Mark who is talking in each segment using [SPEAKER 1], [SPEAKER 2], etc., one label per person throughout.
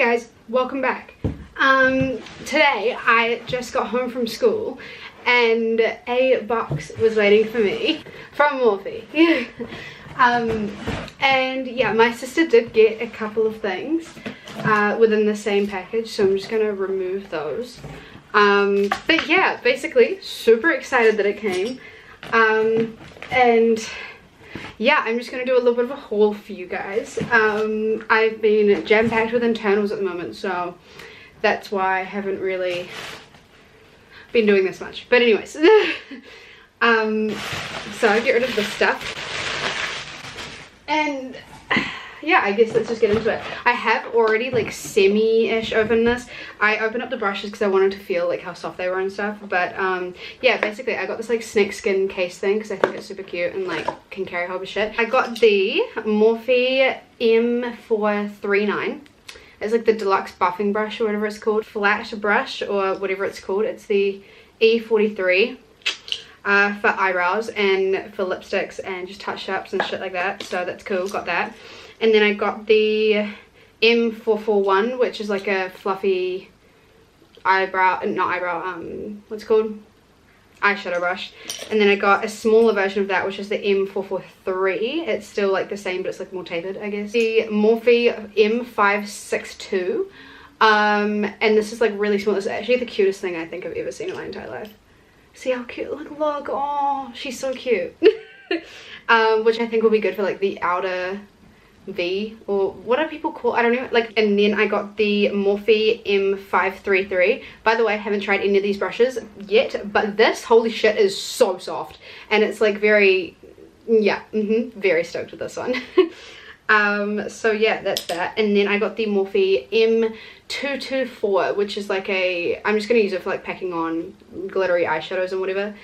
[SPEAKER 1] guys, welcome back. Today I just got home from school and a box was waiting for me from Morphe. And yeah, my sister did get a couple of things within the same package, so I'm just gonna remove those. But yeah, basically super excited that it came. And yeah, I'm just gonna do a little bit of a haul for you guys. I've been jam-packed with internals at the moment, so that's why I haven't really been doing this much. But anyways, so I'll get rid of this stuff. And yeah, I guess let's just get into it. I have already like semi-ish opened this. I opened up the brushes because I wanted to feel like how soft they were and stuff. But yeah, basically I got this like snakeskin case thing because I think it's super cute and like can carry a whole bunch of shit. I got the Morphe M439. It's like the deluxe buffing brush or whatever it's called. Flat brush or whatever it's called. It's the E43. For eyebrows and for lipsticks and just touch-ups and shit like that, so that's cool, got that. And then I got the M441, which is like a fluffy what's it called, eyeshadow brush. And then I got a smaller version of that, which is the M443. It's still like the same, but it's like more tapered, I guess. The Morphe M562, and this is like really small. It's actually the cutest thing I think I've ever seen in my entire life. See how cute, look, oh, she's so cute. Which I think will be good for like the outer V, or what do people call, I don't know, like. And then I got the Morphe M533. By the way, I haven't tried any of these brushes yet, but this, holy shit, is so soft. And it's like very, yeah, very stoked with this one. So yeah, that's that. And then I got the Morphe M224, which is like a, I'm just gonna use it for like packing on glittery eyeshadows and whatever.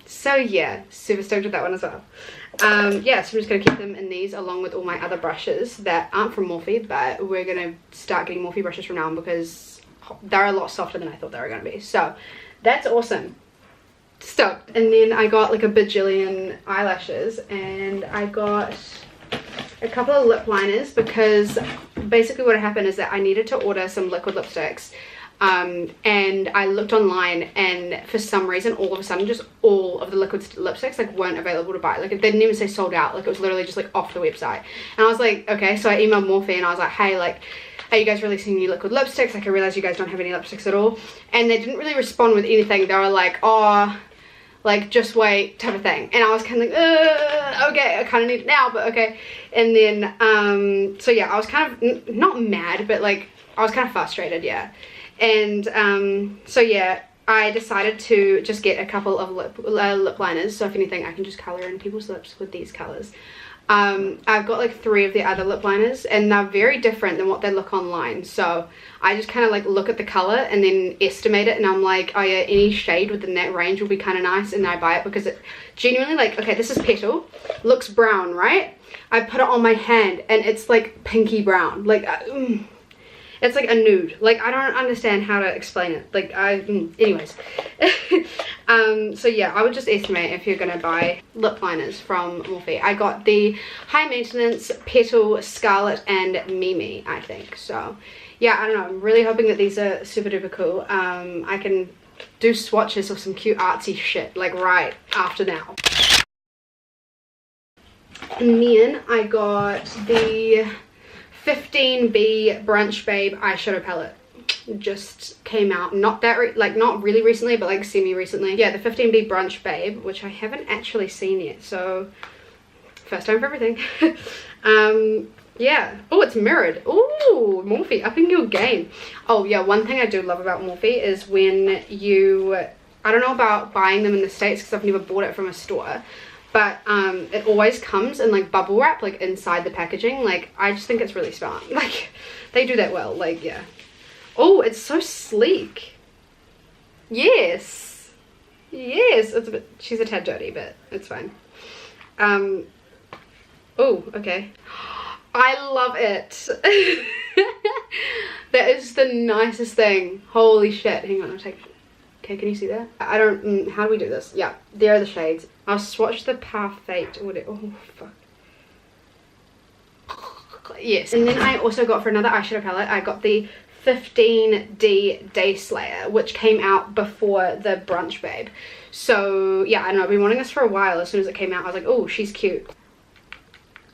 [SPEAKER 1] So yeah, super stoked with that one as well. Yeah, so I'm just gonna keep them in these along with all my other brushes that aren't from Morphe, but we're gonna start getting Morphe brushes from now on because they're a lot softer than I thought they were gonna be. So that's awesome. Stoked. And then I got like a bajillion eyelashes, and I got a couple of lip liners because basically what happened is that I needed to order some liquid lipsticks, and I looked online, and for some reason all of a sudden just all of the liquid lipsticks like weren't available to buy. Like they didn't even say sold out, like it was literally just like off the website. And I was like, okay, so I emailed Morphe and I was like, hey, like, are you guys releasing new liquid lipsticks? Like I realized you guys don't have any lipsticks at all. And they didn't really respond with anything. They were like, oh, like just wait type of thing. And I was kind of like, okay, I kind of need it now, but okay. And then so yeah, I was kind of not mad, but like I was kind of frustrated, yeah. And so yeah, I decided to just get a couple of lip liners, so if anything I can just color in people's lips with these colors. I've got like 3 of the other lip liners, and they're very different than what they look online, so I just kind of like look at the color and then estimate it, and I'm like, oh yeah, any shade within that range will be kind of nice, and I buy it because it genuinely, like, okay, this is Petal, looks brown, right? I put it on my hand and it's like pinky brown, like it's like a nude. Like I don't understand how to explain it. Like anyways. So yeah, I would just estimate if you're gonna buy lip liners from Morphe. I got the High Maintenance, Petal, Scarlet, and Mimi, I think. So yeah, I don't know. I'm really hoping that these are super duper cool. I can do swatches of some cute artsy shit like right after now. And then I got the 15B Brunch Babe eyeshadow palette. Just came out, not that not really recently, but like semi recently. Yeah, the 15B Brunch Babe, which I haven't actually seen yet, so first time for everything. Yeah, oh, it's mirrored. Oh, Morphe upping your game. Oh yeah, one thing I do love about Morphe is when you, I don't know about buying them in the States because I've never bought it from a store, but it always comes in like bubble wrap, like inside the packaging. Like I just think it's really smart. Like they do that well. Like yeah. Oh, it's so sleek. Yes, yes, it's a bit, she's a tad dirty, but it's fine. Oh, okay, I love it. That is the nicest thing. Holy shit. Hang on, I'll take, okay, can you see that? I don't, how do we do this? Yeah, there are the shades. I'll swatch the Parfait. Oh fuck. yes. And then I also got, for another eyeshadow palette, I got the 15D Day Slayer, which came out before the Brunch Babe. So yeah, I don't know, I've been wanting this for a while. As soon as it came out, I was like, oh, she's cute.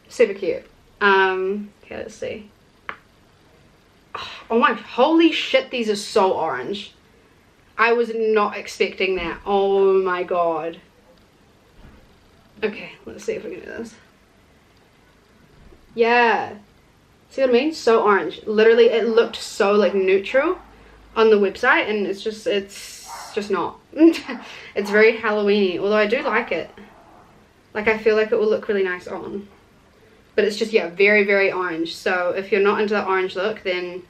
[SPEAKER 1] Super cute. Okay, let's see. Oh my, holy shit, these are so orange. I was not expecting that. Oh my god. Okay, let's see if we can do this. Yeah. See what I mean? So orange. Literally, it looked so like neutral on the website, and it's just not. It's very Halloween-y, although I do like it. Like, I feel like it will look really nice on. But it's just, yeah, very, very orange. So if you're not into the orange look, then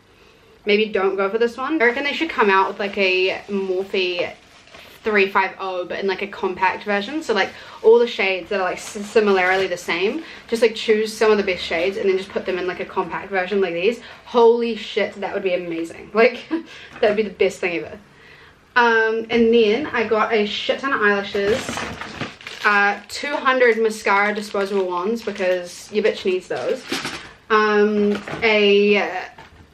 [SPEAKER 1] maybe don't go for this one. I reckon they should come out with like a Morphe 350, but in like a compact version. So like all the shades that are like similarly the same, just like choose some of the best shades and then just put them in like a compact version like these. Holy shit, that would be amazing. Like, that would be the best thing ever. And then I got a shit ton of eyelashes. 200 mascara disposable wands, because your bitch needs those. A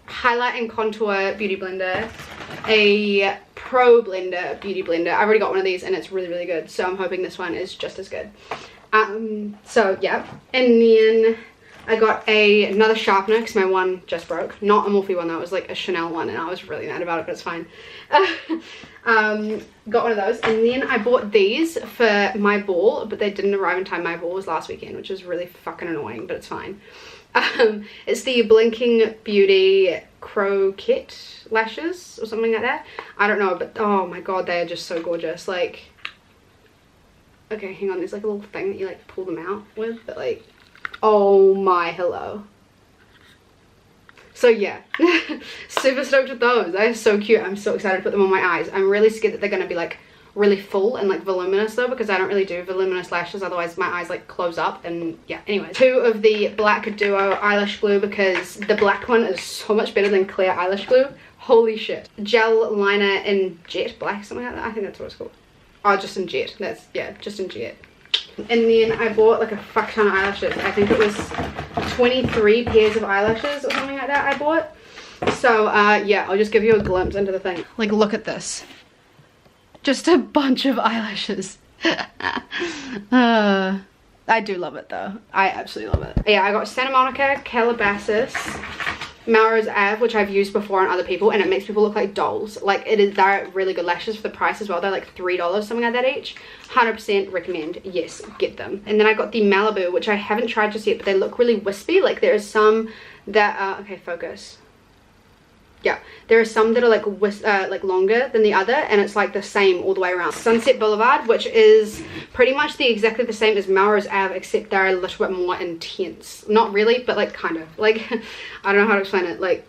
[SPEAKER 1] highlight and contour beauty blender, a pro blender beauty blender. I've already got one of these and it's really, really good, so I'm hoping this one is just as good. So yeah, and then I got another sharpener because my one just broke. Not a Morphe one, that was like a Chanel one, and I was really mad about it, but it's fine. Got one of those, and then I bought these for my ball, but they didn't arrive in time. My ball was last weekend, which is really fucking annoying, but it's fine. It's the Blinking Beauty Croquette lashes or something like that. I don't know, but oh my god, they are just so gorgeous. Like, okay, hang on, there's like a little thing that you like pull them out with, but like, oh my hello. So yeah, super stoked with those. They're so cute. I'm so excited to put them on my eyes. I'm really scared that they're going to be like really full and like voluminous though, because I don't really do voluminous lashes, otherwise my eyes like close up. And yeah, anyways, 2 of the Black Duo eyelash glue, because the black one is so much better than clear eyelash glue. Holy shit. Gel liner in jet black, something like that. I think that's what it's called. Oh, just in jet. That's, yeah, just in jet. And then I bought like a fuck ton of eyelashes. I think it was 23 pairs of eyelashes or something like that I bought. So yeah, I'll just give you a glimpse into the thing. Like, look at this. Just a bunch of eyelashes. I do love it though. I absolutely love it. Yeah, I got Santa Monica, Calabasas, Melrose Ave, which I've used before on other people, and it makes people look like dolls. Like, they're really good lashes for the price as well. They're like $3, something like that each. 100% recommend. Yes, get them. And then I got the Malibu, which I haven't tried just yet, but they look really wispy. Like, there are some that are, okay, focus. Yeah, there are some that are like longer than the other, and it's like the same all the way around. Sunset Boulevard, which is pretty much exactly the same as Melrose Ave, except they're a little bit more intense. Not really, but like kind of. Like, I don't know how to explain it. Like,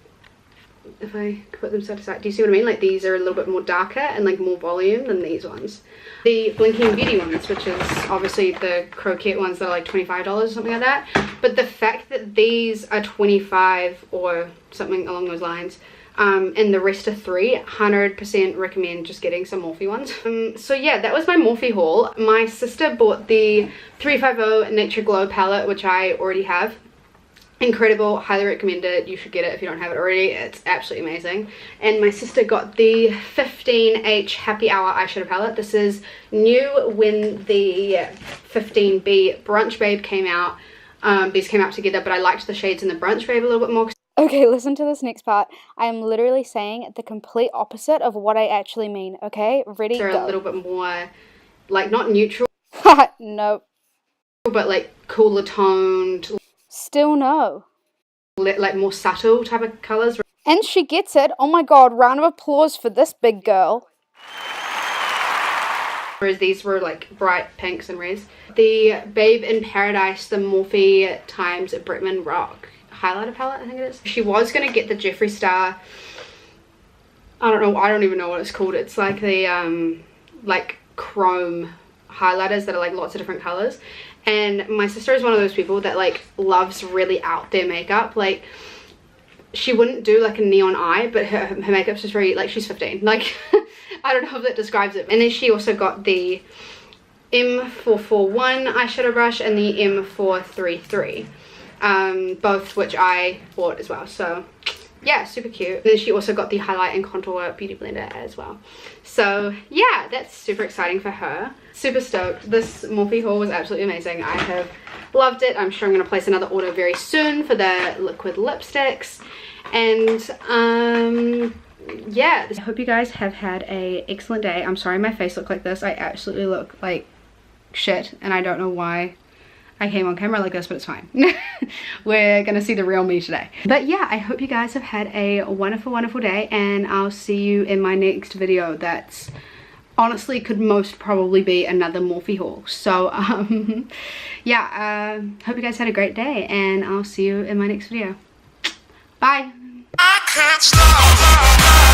[SPEAKER 1] if I put them side to side, do you see what I mean? Like, these are a little bit more darker and like more volume than these ones. The Blinking Beauty ones, which is obviously the Croquette ones that are like $25 or something like that. But the fact that these are 25 or something along those lines, and the rest are 100% recommend just getting some Morphe ones. So yeah, that was my Morphe haul. My sister bought the 350 Nature Glow palette, which I already have. Incredible, highly recommend it. You should get it if you don't have it already. It's absolutely amazing. And my sister got the 15H Happy Hour eyeshadow palette. This is new when the 15B Brunch Babe came out. These came out together, but I liked the shades in the Brunch Babe a little bit more.
[SPEAKER 2] Okay, listen to this next part. I am literally saying the complete opposite of what I actually mean, okay? Ready,
[SPEAKER 1] they're
[SPEAKER 2] go.
[SPEAKER 1] A little bit more, like, not neutral.
[SPEAKER 2] Nope.
[SPEAKER 1] But, like, cooler toned.
[SPEAKER 2] Still no.
[SPEAKER 1] Like, more subtle type of colours.
[SPEAKER 2] And she gets it. Oh my god, round of applause for this big girl.
[SPEAKER 1] Whereas these were, like, bright pinks and reds. The Babe in Paradise, the Morphe times Bretman Rock highlighter palette, I think it is. She was going to get the Jeffree Star, I don't even know what it's called. It's like the like chrome highlighters that are like lots of different colors. And my sister is one of those people that like loves really out there makeup. Like, she wouldn't do like a neon eye, but her makeup's just very, like, she's 15. Like, I don't know if that describes it. And then she also got the M441 eyeshadow brush and the M433. both which I bought as well. So yeah, super cute. And then she also got the highlight and contour beauty blender as well. So yeah, that's super exciting for her. Super stoked. This Morphe haul was absolutely amazing. I have loved it. I'm sure I'm going to place another order very soon for the liquid lipsticks. And yeah, I hope you guys have had a excellent day. I'm sorry my face looked like this. I absolutely look like shit and I don't know why I came on camera like this, but it's fine. We're gonna see the real me today. But yeah, I hope you guys have had a wonderful day, and I'll see you in my next video. That's honestly could most probably be another Morphe haul. So yeah, hope you guys had a great day, and I'll see you in my next video. Bye. I can't stop.